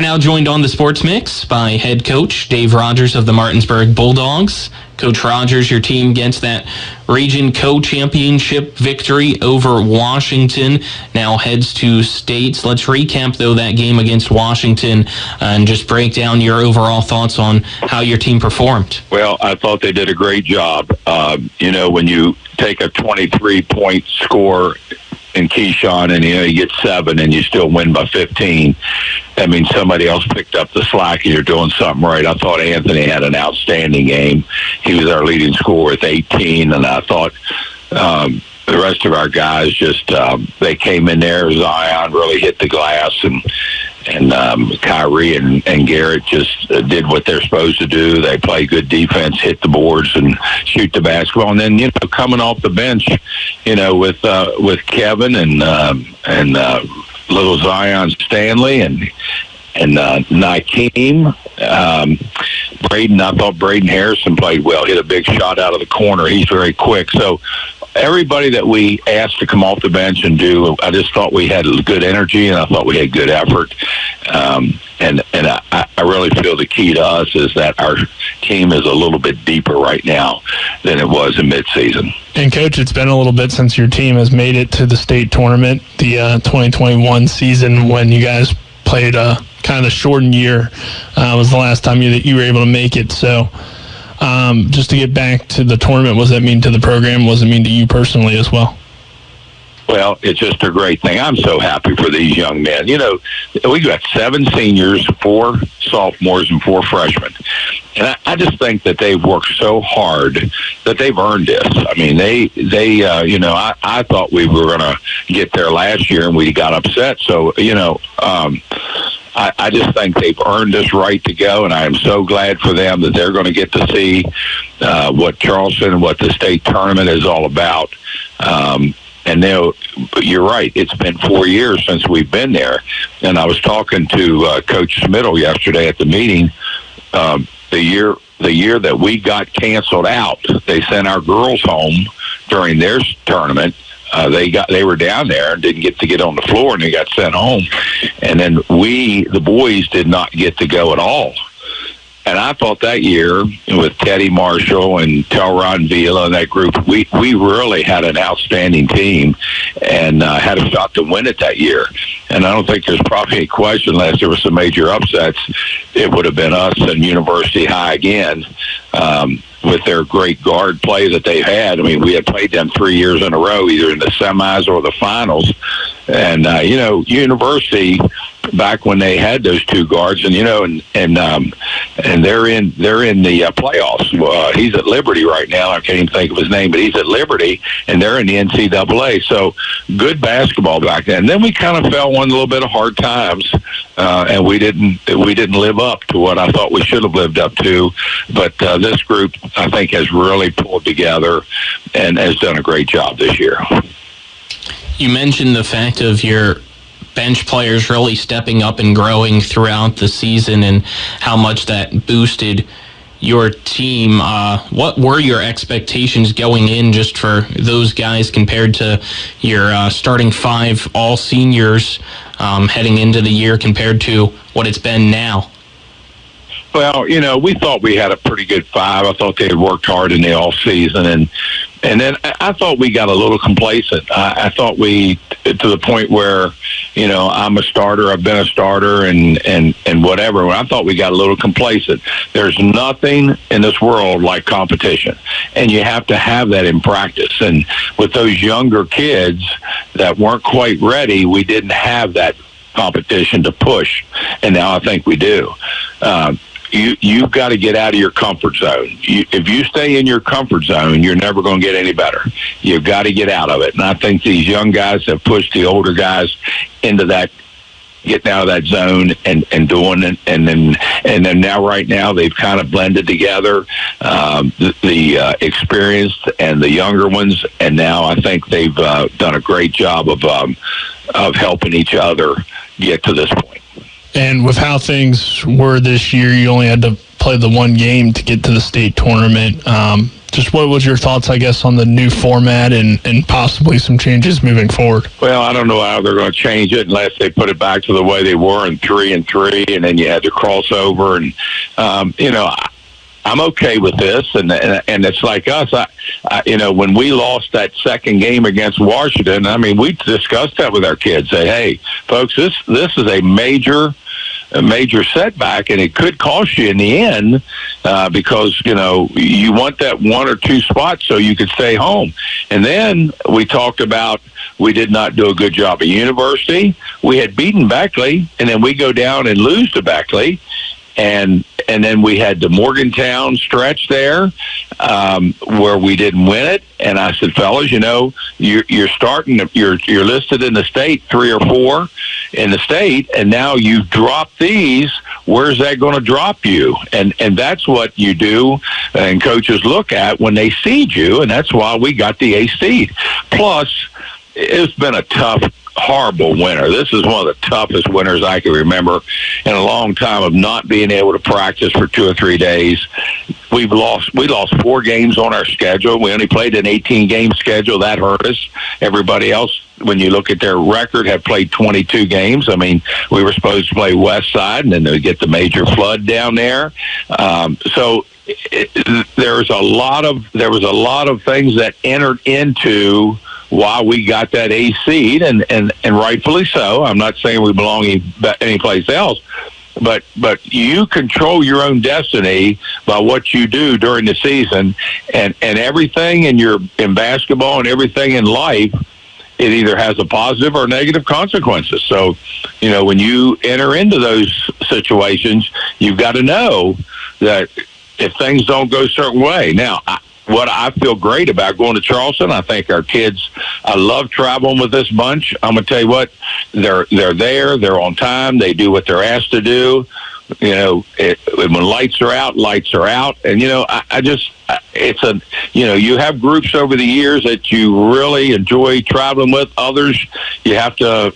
We're now joined on the Sports Mix by head coach Dave Rogers of the Martinsburg Bulldogs. Coach Rogers, your team gets that region co-championship victory over Washington, now heads to states. Let's recap, though, that game against Washington and just break down your overall thoughts on how your team performed. Well, I thought they did a great job. When you take a 23-point score in Keyshawn and you get 7 and you still win by 15, that means somebody else picked up the slack and you're doing something right. I thought Anthony had an outstanding game. He was our leading scorer with 18, and I thought the rest of our guys just they came in there. Zion really hit the glass, and Kyrie and Garrett just did what they're supposed to do. They play good defense, hit the boards, and shoot the basketball. And then coming off the bench, with Kevin and little Zion Stanley and Nakeem, Braden. I thought Braden Harrison played well. Hit a big shot out of the corner. He's very quick. So everybody that we asked to come off the bench and do, I just thought we had good energy, and I thought we had good effort. And I really feel the key to us is that our team is a little bit deeper right now than it was in midseason. And, Coach, it's been a little bit since your team has made it to the state tournament, the 2021 season, when you guys played a kind of shortened year. Was the last time that you were able to make it. So just to get back to the tournament, what does that mean to the program? What does it mean to you personally as well? Well, it's just a great thing. I'm so happy for these young men. We got 7 seniors, 4 sophomores, and 4 freshmen. And I just think that they've worked so hard that they've earned this. I mean, I thought we were going to get there last year and we got upset. So, I just think they've earned this right to go, and I am so glad for them that they're going to get to see what Charleston and what the state tournament is all about. And you're right, it's been 4 years since we've been there. And I was talking to Coach Smittle yesterday at the meeting. The year that we got canceled out, they sent our girls home during their tournament. They were down there and didn't get on the floor, and they got sent home. And then the boys did not get to go at all. And I thought that year, with Teddy Marshall and Telron Vila and that group, we really had an outstanding team and had a shot to win it that year. And I don't think there's probably any question, unless there were some major upsets, it would have been us and University High again. With their great guard play that they've had. I mean, we had played them 3 years in a row, either in the semis or the finals. And, University, back when they had those 2 guards, and they're in the playoffs. He's at Liberty right now. I can't even think of his name, but he's at Liberty, and they're in the NCAA. So good basketball back then. And then we kind of fell one little bit of hard times, and we didn't live up to what I thought we should have lived up to. But this group, I think, has really pulled together and has done a great job this year. You mentioned the fact of your bench players really stepping up and growing throughout the season and how much that boosted your team. What were your expectations going in just for those guys compared to your starting 5 all seniors heading into the year compared to what it's been now? Well, we thought we had a pretty good 5. I thought they had worked hard in the off season, and then I thought we got a little complacent. I thought we, to the point where, I'm a starter, I've been a starter, and whatever. I thought we got a little complacent. There's nothing in this world like competition, and you have to have that in practice. And with those younger kids that weren't quite ready, we didn't have that competition to push, and now I think we do. You've got to get out of your comfort zone. If you stay in your comfort zone, you're never going to get any better. You've got to get out of it. And I think these young guys have pushed the older guys into that, getting out of that zone and doing it. And then now, right now, they've kind of blended together, the experienced and the younger ones. And now I think they've done a great job of helping each other get to this point. And with how things were this year, you only had to play the 1 game to get to the state tournament. Just what was your thoughts, I guess, on the new format and possibly some changes moving forward? Well, I don't know how they're going to change it unless they put it back to the way they were in 3-3, and then you had to cross over. And, I'm okay with this, and it's like us. When we lost that second game against Washington, I mean, we discussed that with our kids. Say, hey, folks, this is a major setback, and it could cost you in the end because you want that 1 or 2 spots so you could stay home. And then we talked about we did not do a good job at University. We had beaten Beckley, and then we go down and lose to Beckley. And then we had the Morgantown stretch there where we didn't win it. And I said, fellas, you're starting. You're listed in the state 3 or 4 in the state, and now you've dropped these. Where's that going to drop you? And that's what you do, and coaches look at when they seed you, and that's why we got the 8th seed. Plus, it's been a tough, horrible winter. This is one of the toughest winters I can remember in a long time of not being able to practice for 2 or 3 days. We lost 4 games on our schedule. We only played an 18-game schedule. That hurt us. Everybody else, when you look at their record, have played 22 games. I mean, we were supposed to play West Side, and then they get the major flood down there. There was a lot of things that entered into why we got that A seed, and rightfully so. I'm not saying we belong anyplace else, but you control your own destiny by what you do during the season, and everything in basketball and everything in life, it either has a positive or negative consequences. So, when you enter into those situations, you've got to know that if things don't go a certain way. Now, what I feel great about going to Charleston, I think our kids, I love traveling with this bunch. I'm going to tell you what, they're there, they're on time, they do what they're asked to do. When lights are out, lights are out. And, you have groups over the years that you really enjoy traveling with. Others, you have to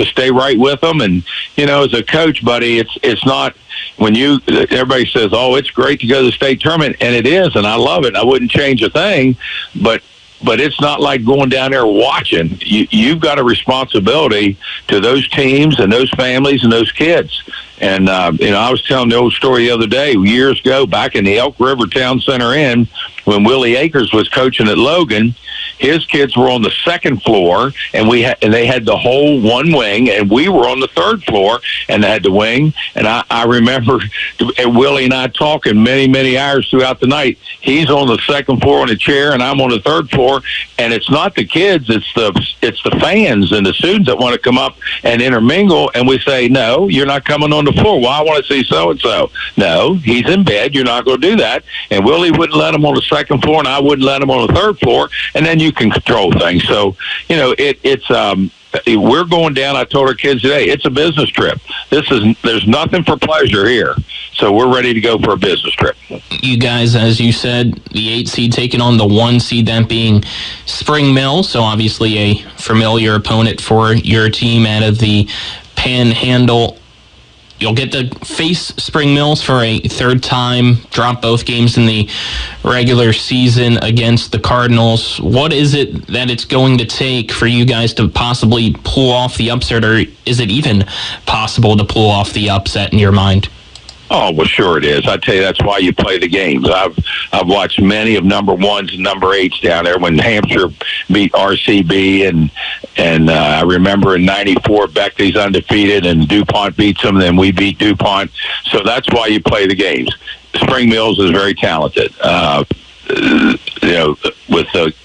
stay right with them. And, as a coach, buddy, it's not, everybody says, oh, it's great to go to the state tournament, and it is, and I love it. I wouldn't change a thing, but it's not like going down there watching. You've got a responsibility to those teams and those families and those kids. And, I was telling the old story the other day, years ago, back in the Elk River Town Center Inn, when Willie Akers was coaching at Logan, his kids were on the 2nd floor, and they had the whole one wing, and we were on the 3rd floor, and they had the wing. And I remember Willie and I talking many, many hours throughout the night. He's on the 2nd floor on a chair, and I'm on the 3rd floor. And it's not the kids; it's the fans and the students that want to come up and intermingle. And we say, no, you're not coming on the floor. Well, I want to see so and so. No, he's in bed. You're not going to do that. And Willie wouldn't let him on the 2nd floor, and I wouldn't let him on the 3rd floor. And then you can control things. So, we're going down. I told our kids today, it's a business trip. There's nothing for pleasure here. So we're ready to go for a business trip. You guys, as you said, the 8 seed taking on the 1 seed, that being Spring Mill. So obviously a familiar opponent for your team out of the Panhandle. You'll get to face Spring Mills for a 3rd time, drop both games in the regular season against the Cardinals. What is it that it's going to take for you guys to possibly pull off the upset, or is it even possible to pull off the upset in your mind? Oh, well, sure it is. I tell you, that's why you play the games. I've watched many of number 1s and number 8s down there when Hampshire beat RCB, and I remember in '94 Beckley's undefeated and DuPont beats them, and then we beat DuPont. So that's why you play the games. Spring Mills is very talented.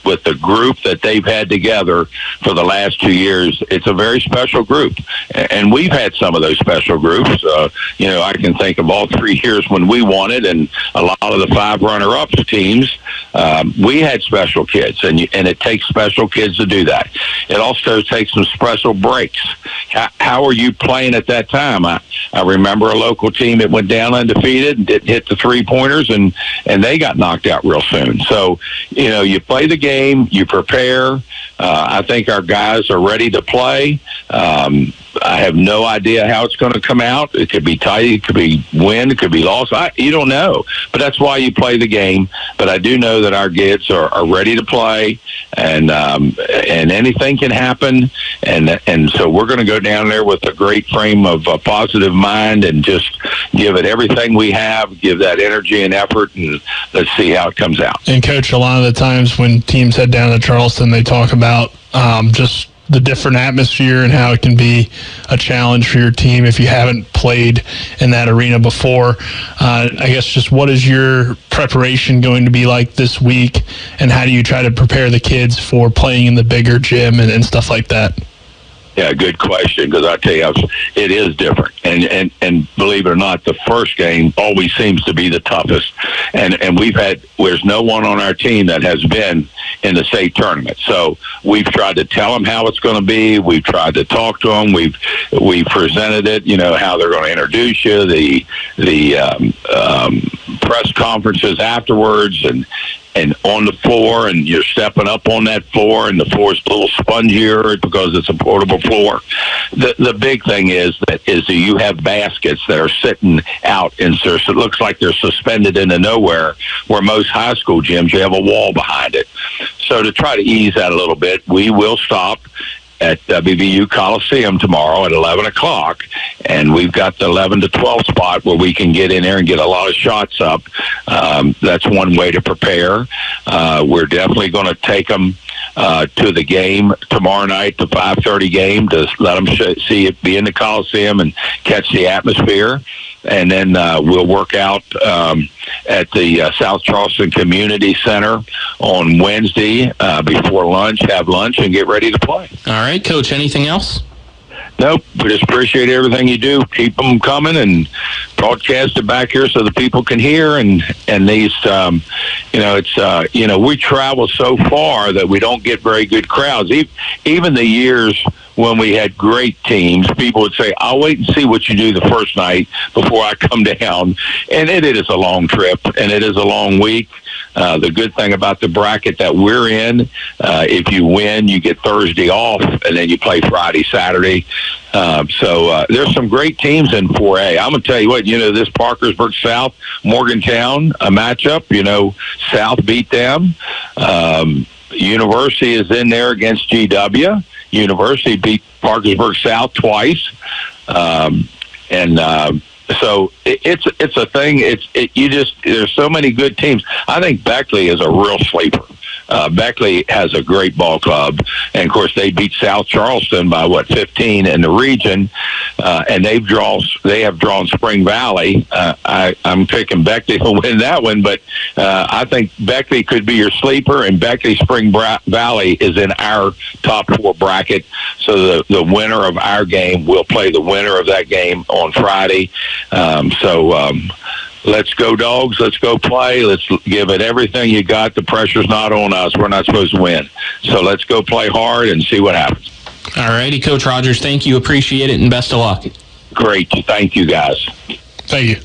With the group that they've had together for the last 2 years, it's a very special group. And we've had some of those special groups. I can think of all 3 years when we won it, and a lot of the 5 runner-ups teams, we had special kids, and it takes special kids to do that. It also takes some special breaks. How are you playing at that time? I remember a local team that went down undefeated and didn't hit the 3-pointers, and they got knocked out real soon. So, you play the game, you prepare. I think our guys are ready to play. I have no idea how it's going to come out. It could be tight, it could be win, it could be loss. You don't know, but that's why you play the game. But I do know that our kids are ready to play, and anything can happen. And so we're going to go down there with a great frame of a positive mind and just give it everything we have, give that energy and effort, and let's see how it comes out. And Coach, a lot of the times when teams head down to Charleston, they talk about just the different atmosphere and how it can be a challenge for your team if you haven't played in that arena before. I guess just what is your preparation going to be like this week, and how do you try to prepare the kids for playing in the bigger gym and stuff like that? Yeah, good question, because I tell you, it is different. And believe it or not, the first game always seems to be the toughest. And there's no one on our team that has been in the state tournament. So we've tried to tell them how it's going to be. We've tried to talk to them. We've presented it, how they're going to introduce you, the press conferences afterwards, and on the floor, and you're stepping up on that floor, and the floor is a little spongier because it's a portable floor. The big thing is that you have baskets that are sitting out, and so it looks like they're suspended into nowhere, where most high school gyms, you have a wall behind it. So to try to ease that a little bit, we will stop at WVU Coliseum tomorrow at 11 o'clock, and we've got the 11 to 12 spot where we can get in there and get a lot of shots up. That's one way to prepare. We're definitely going to take them to the game tomorrow night, the 5:30 game, to let them see it, be in the Coliseum and catch the atmosphere. And then we'll work out at the South Charleston Community Center on Wednesday before lunch, have lunch, and get ready to play. All right, Coach, anything else? Nope. We just appreciate everything you do. Keep them coming and broadcast it back here so the people can hear. And these, we travel so far that we don't get very good crowds. Even the years when we had great teams, people would say, I'll wait and see what you do the first night before I come down. And it is a long trip, and it is a long week. The good thing about the bracket that we're in, if you win, you get Thursday off, and then you play Friday, Saturday. So there's some great teams in 4A. I'm going to tell you what, this Parkersburg South, Morgantown, a matchup, South beat them. University is in there against GW. University beat Parkersburg South twice. So it's a thing. There's so many good teams. I think Beckley is a real sleeper. Beckley has a great ball club, and of course they beat South Charleston by 15 in the region, and they have drawn Spring Valley. I'm picking Beckley to win that one, but I think Beckley could be your sleeper, and Beckley Spring Valley is in our top 4 bracket. So the winner of our game will play the winner of that game on Friday. Let's go, Dogs. Let's go play. Let's give it everything you got. The pressure's not on us. We're not supposed to win. So let's go play hard and see what happens. All righty, Coach Rogers. Thank you. Appreciate it, and best of luck. Great. Thank you, guys. Thank you.